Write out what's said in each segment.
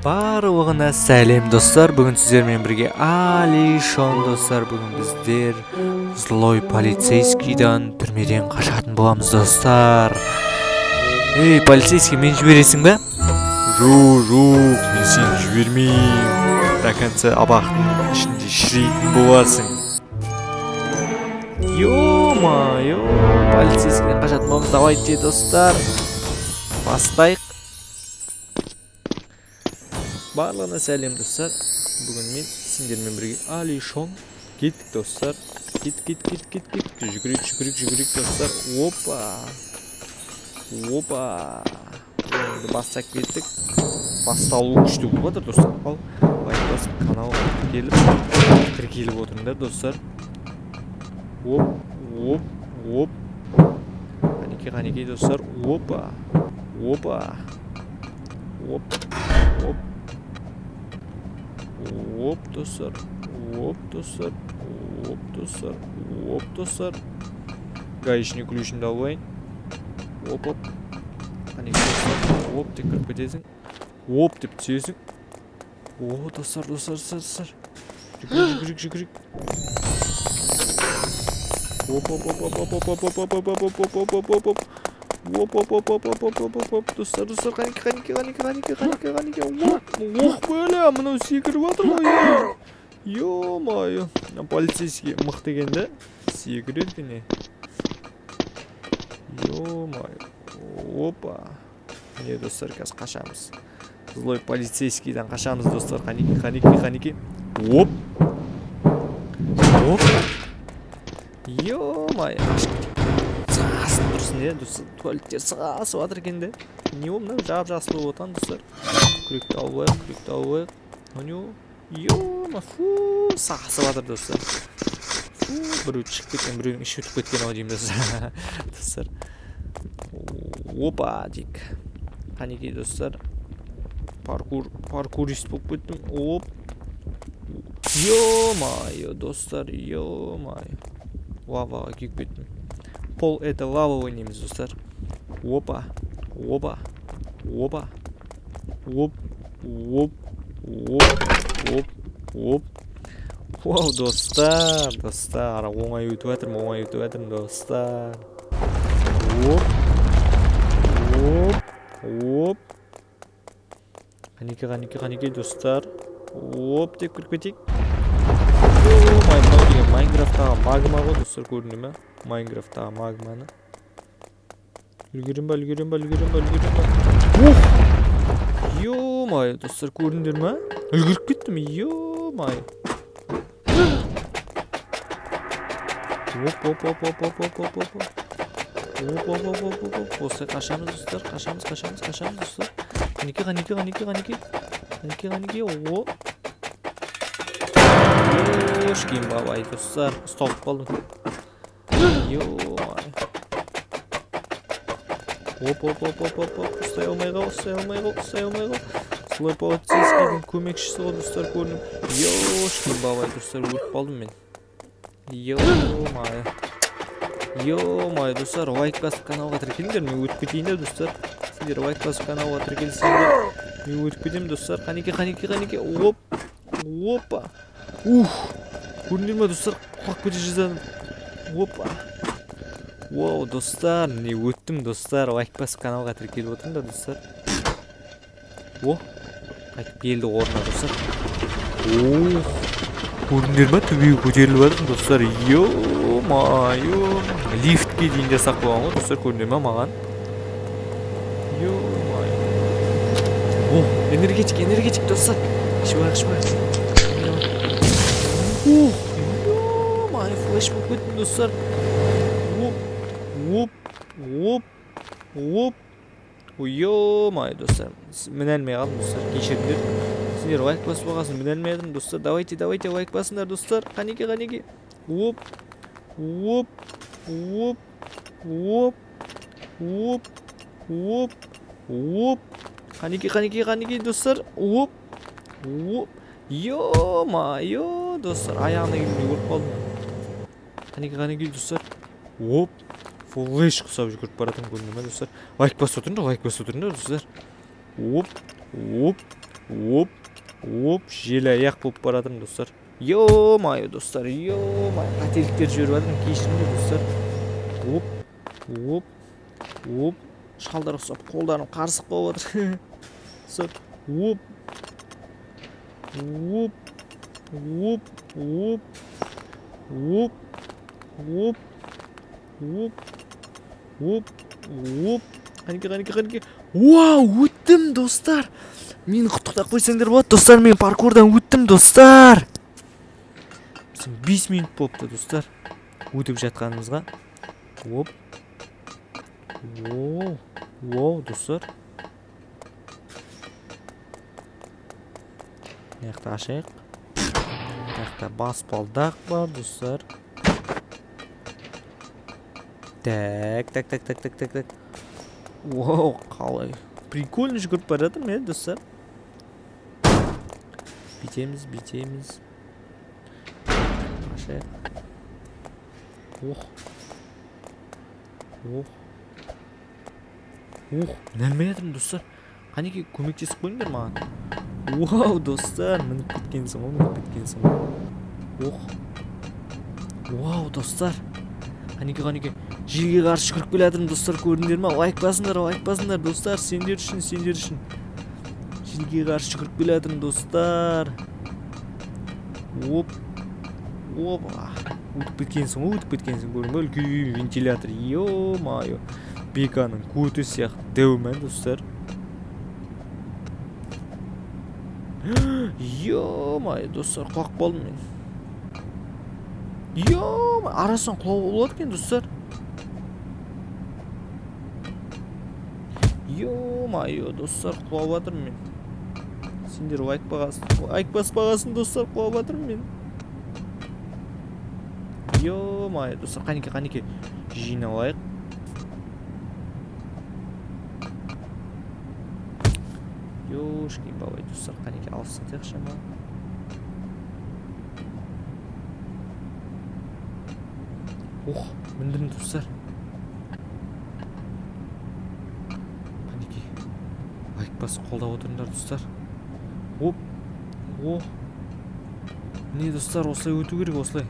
Барлығына сәлем достар. Бүгін сіздермен бірге Алишон достар. Бүгін біздер злой полицейскийдан түрмеден қашатын боламыз достар. Ей, полицейский, мен жібересің бе? Жоқ, мен сені жібермеймін. До конца абақтының ішінде шірейтін боласың. Ё-моё, полицейскийден қашатын боламыз. Давайте достар, бастайық. Барлығына сәлем достар. Бүгін мен сендермен бірге Алишон. Кеттік достар. Кет. Жүгірек достар. Опа. Енді бастап кеттік. Басталу күшті болып жатыр достар. Ал лайктас канал тіркеліп отырыңдар достар. Оп. Қанекей достар. Опа. Оп достар. Гаишник ключімді алайын. Оп. Қанекей достар. Оп деп кіріп кетесің. Оп деп түсесің. О, достар. Жүгірек. Оп. Достар, қанекей. Ох, бля, мынау секіріп жатыр ғой. Ё-моё. Полицейский мықты екен да? Секіреді не? Ё-моё. Опа. Не, достар, қазір қашамыз. Злой полицейскийдан қашамыз достар. Қанекей. Оп. Ё-моё. Сағасын тұрсын е, достар. Туалеттер сағасы батыр екен де. Не ол мынау жап-жасыл болып отан достар. Күректі алып ойық. Ё-ма, сағасы батыр достар. Біреу шығып кеткен, біреудің іші өтіп кеткен ау деймін достар. Опа дейік. Қанекей достар. Паркурист болып кеттім. Оп. Ё-майо достар, ё-майо. Лаваға күйіп кеттім. Пол это лава ойнаймыз достар. Опа. Вау, достар, оңай өтіп жатырмын достар. Оп. Қанекей достар. Оп деп кіріп кетейік. Майнкрафттағы магма ғой достар, көрінді ме? Майнкрафттағы магманы. Үлгерем ба? Ё-майо, достар, көріндер ме? Үлгеріп кеттім, ё-майо. Оп. Осылай қашамыз достар. Қанекей. Оп. Ешкейін бабай достар. Ұсталып қалдым. Ё-майо. Оп. Ұстай алмай қал. Злой полицейскийдің көмекшісі ғой достар, көрініп. Ешкейін бабай достар, өліп қалдым мен. Ё-майо достар, лайк басып каналға тіркеліңдер, мен өтіп кетейін де достар. Сендер лайк басып каналға тіркелсеңдер, мен өтіп кетемін достар. Қанекей. Опа. Көріндер ме достар, құлап кете жаздадым. Опа. Вау достар, не өттім достар, лайк басып каналға тіркеліп отырыңдар достар. Қайтып келді орнына достар. Көріндер ме, төбеге көтеріліп жатырмын достар. Ё-майо. Лифтке дейін жасақ болған ғой достар, көріндер ме маған? Ё-майо. Энергетик достар. Шыбайық. Ё-майо, флеш болып кеттім достар. Оп. Ё-майо достар. Мін әлмей қалдым достар, кешіріңдер. Сендер лайк басып бағасын, мін әлмей қалдым достар. Давайте лайк басыңдар достар. Қанекей. Оп. Қанекей достар. Оп. Ё-майо достар, аяғына келмей өліп қалдым. Қанекей достар. Оп. Флеш құсап жүгіріп баратын көрінді ме достар. Лайк басып отырыңдар достар. Оп. Оп, оп, желаяқ болып бара жатырмын достар. Ё-мое, достар, ё-мое, қателіктер жіберіп жатырмын, кешіріңдер достар. Оп, оп, оп, шалдар ұқсап қолдарым қарсық болып жатыр. Достар, оп, оп, оп, оп, оп, оп, оп, оп, оп. Қанеке. Вау, өттім достар. Мені құттықтап қойсаңдар болады достар, мен паркурдан өттім достар. 5 минут болыпты достар өтіп жатқанымызға. Оп. Оу, достар. Мынақты ашайық. Мынақты баспалдақ бар достар. Так. Оу, қалай прикольно жүгіріп бара жатырмын, достар. Бүйтеміз. Ашайық. Нәлмей жатырмын достар. Қанеке көмектесіп қойыңдар маған. Вау, достар, мініп кеткенсің ғой. Вау, достар. Қанеке. Желге қарсы жүгіріп келе жатырмын достар, көрдіңдер ма? Лайк басыңдар достар, сендер үшін. Желге қарсы жүгіріп келе жатырмын достар. Оп. Өтіп кеткенсің, көрдің бе? Үлкен вентилятор. Ё-мое. Беканың көті сияқты дәумен достар. Ё-мое, достар, құлап қалдым мен. Ё-мое, арасынан құлап болады екен достар. Ё-мое, достар, құлап жатырмын мен. Сендер лайк баспағасын достар, құлап жатырмын мен. Ё-мое, достар, қанеке жиналайық. Ёшкин бабай, достар, қанеке алыстатайық шама. Міндірім достар. Қанеке лайк басып қолдап отырыңдар достар. Оп. Не достар, осылай өту керек, осылай.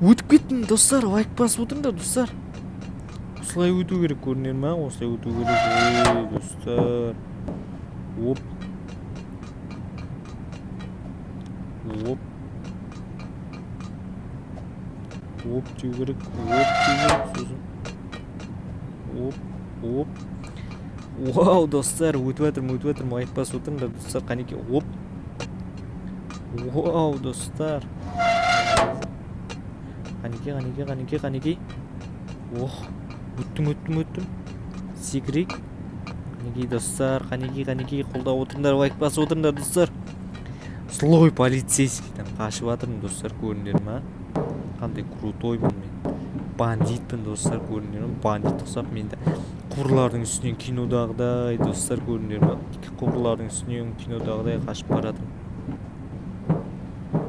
Өтіп кеттім достар, лайк басып отырыңдар достар. Осылай өту керек, көрінер ма? Осылай өту керек, достар. Оп, деу керек, сосын. Оп. Вау, достар, өтіп жатырмын, лайк басып отырыңдар достар, қанеке, оп. Вау, достар. Қанеке. Өттім. Секірейік. Қанеке, достар, қанеке, қолдап отырыңдар, лайк басып отырыңдар достар. Злой полицейскийден қашып жатырмын достар, көріңдер ма? Қандай крутоймын мен. Бандитпін достар, көріңдер ма? Бандит ұқсап менде. Құбырлардың үстінен кинодағыдай достар, көріңдер ма? Құбырлардың үстінен кинодағыдай қашып бара жатырмын.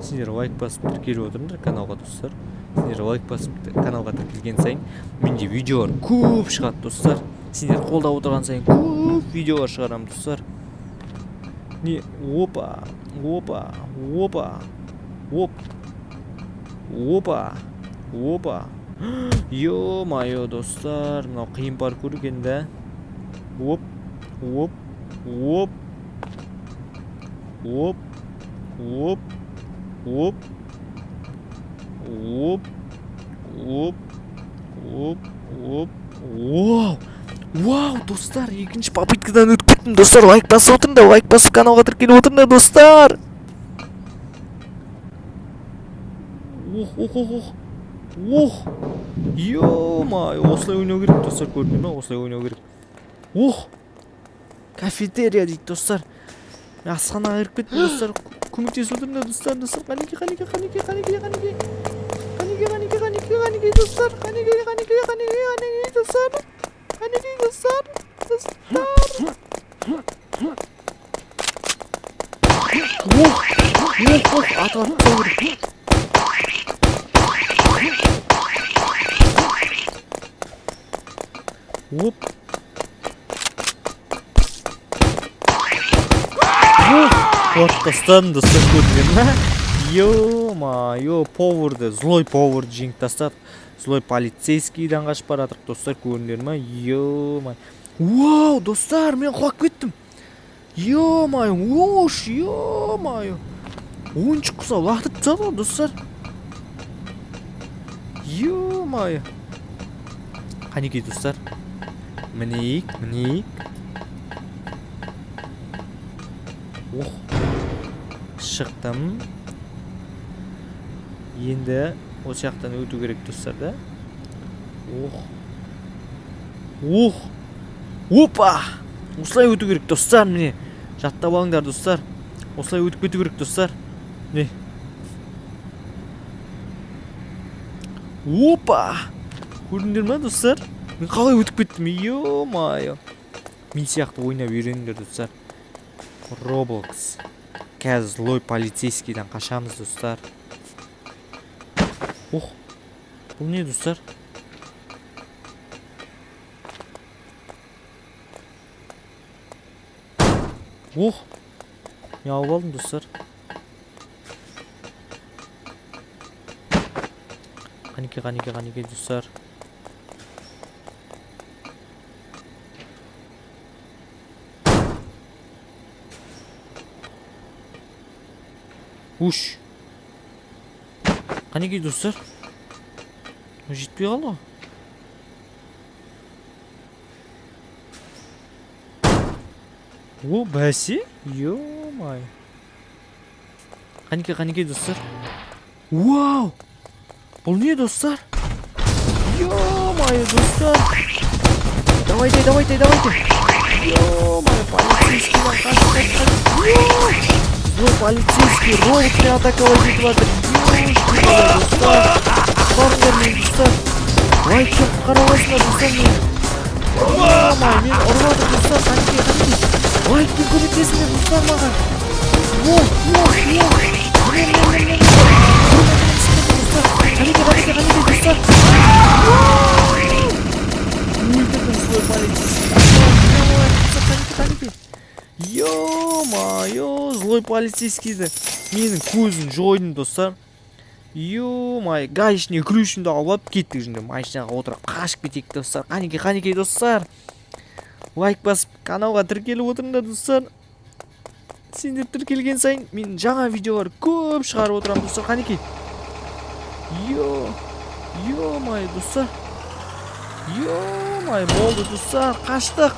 Сендер лайк басып тіркеліп отырыңдар каналға достар. Сендер лайк басып каналға тіркелген сайын менде видеолар көп шығады достар. Сендер қолдап отырған сайын көп видеолар шығарамын достар. Не, опа. Ё-мое, достар, мынау қиын паркур екен да. Оп. Вау, достар, екінші попыткадан өтіп кеттім достар. Лайк басып отырыңдар, лайк басып каналға тіркеліп отырыңдар достар. Ё-мое, осылай ойнау керек достар, көрдіңдер ме? Осылай ойнау керек. Кафетерия дейді достар. Асханаға кіріп кеттім достар. Көмектесіп отырыңдар достар. Қанеке достар. Оп. Вот тастадым достар, көрдіңдер ма? Ё-моё, поварды, злой поварды жеңіп тастадық. Злой полицейскийден қашып баратырық достар, көрдіңдер ма? Ё-моё. Вау, достар, мен құлап кеттім. Ё-моё, ош, ё-моё. Ойыншық құса лақтырып тастады ғой достар. Ё-моё. Қанекей достар. Мінейік. Ох. Шықтым. Енді осы жақтан өту керек достар да. Ох. Опа! Осылай өту керек достар, міне. Жаттап алыңдар достар. Осылай өтіп кету керек достар. Міне. Опа! Көрдіңдер ма достар? Мен қалай өтіп кеттім? Ё-моё. Мен сияқты ойнап үйреніңдер достар. Roblox. Қазір злой полицейскийден қашамыз достар. Ох. Бұл не достар? Ох. Мен алып алдым достар. Қанекей достар. Уш. Қанекей достар. Жетпей қалды ғой. О, бәсе? Ё-моё. Қанекей достар. Вау! Бұл не достар? Ё-моё, достар. Давайте. Ё-моё, полицейскийден қашып. Злой полицейский роботты атаковать етіп жатыр. Ё-моё, достар. Барыңдар мен достар. Лайкты қараласыңдар достар мен. Ё-моё, мен ұрып жатыр достар. Қанекей. Лайкпен көмектесіңдер достар маған. Қанекей достар. Өлтірдім злой полицейский. Ё-моё, злой полицейскийді менің көзін жойдым достар. Ё-моё, гаишный ключімді алып кеттік жынды. Машинаға отырып қашып кетейік достар. Қанекей достар. Лайк басып каналға тіркеліп отырыңдар достар. Сендер тіркелген сайын мен жаңа видеолар көп шығарып отырамын достар. Қанекей. Ё-моё достар. Ё-моё, болды достар, қаштық.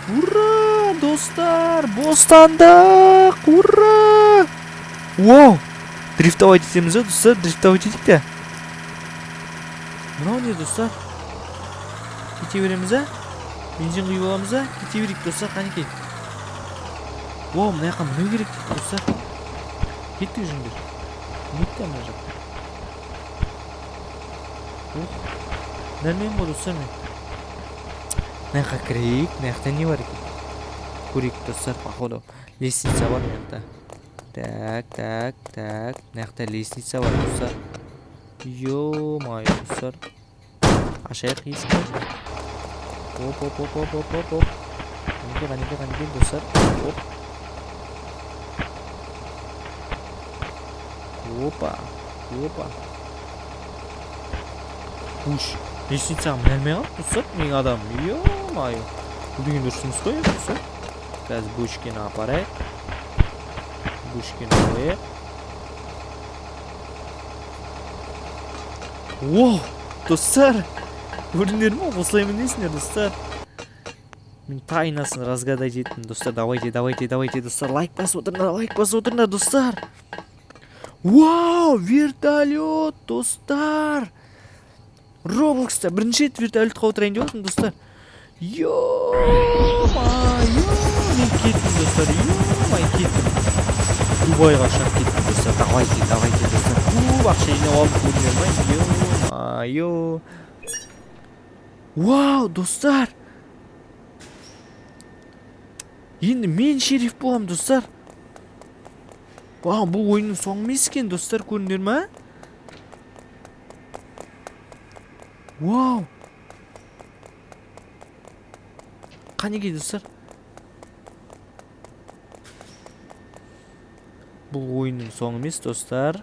Ура, достар, бостандық. Ура! Вау! Дрифтовать етеміз достар, дрифтовать етейік те. Мынау не достар? Кете береміз ә? Бензин құйып аламыз ә? Кете берейік достар, қанекей. Вау, мына жаққа міну керек достар. Кеттік жүндер. Нетті мына жаққа. Нәрмен ғой достар мен. Мына жаққа кірейік. Мына жақта не бар екен? Көрейік достар, походу. Лестница бар мына жақта. Так. Мына жақта лестница бар достар. Ё-моё достар. Ашайық есікті. Оп. Қанекей достар. Опа. Уш, лестницаға мінәлмей қалды достар, мен адам. Ё-моё. Бұл деген дұрысымыз қой достар. Қазір бөшкені апарайық. Бөшкені қойайық. Оу, достар. Көрдіңдер ме? Осылай мінесіңдер достар. Мен тайнасын разгадать еттім достар. Давайте достар. Лайк басып отырыңдар достар. Вау, вертолет достар. Роблокста бірінші рет вертолетқа отырайын деп отырмын достар. Ё-моё, мен кеттім достар. Кеттім. Дубайға ұшып кеттім достар. Давайте достар. Көп ақша жинап алып көрдіңдер ме? Ё-моё. Вау, достар. Енді мен шериф болам достар. Вау, бұл ойынның соңы емес екен достар, көрдіңдер ме? Вау. қанекей достар. Бұл ойынның соңы емес достар.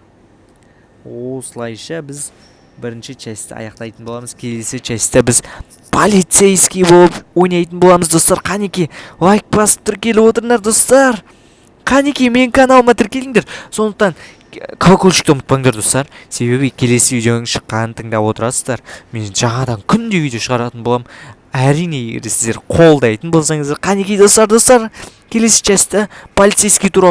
Осылайша біз бірінші частьті аяқтайтын боламыз. Келесі частьте біз полицейский болып ойнайтын боламыз достар. Қанекей лайк басып тіркеліп отырыңдар достар. Қанекей мен каналыма тіркеліңдер. Сондықтан колокольчикті ұмытпаңдар достар. Себебі келесі видеоның шыққанын тыңдап отырасыздар. Мен жаңадан күнде видео шығаратын боламын. Әрине егер сіздер қолдайтын болсаңыздар. Қанекей достар, келесі частьте полицейский туралы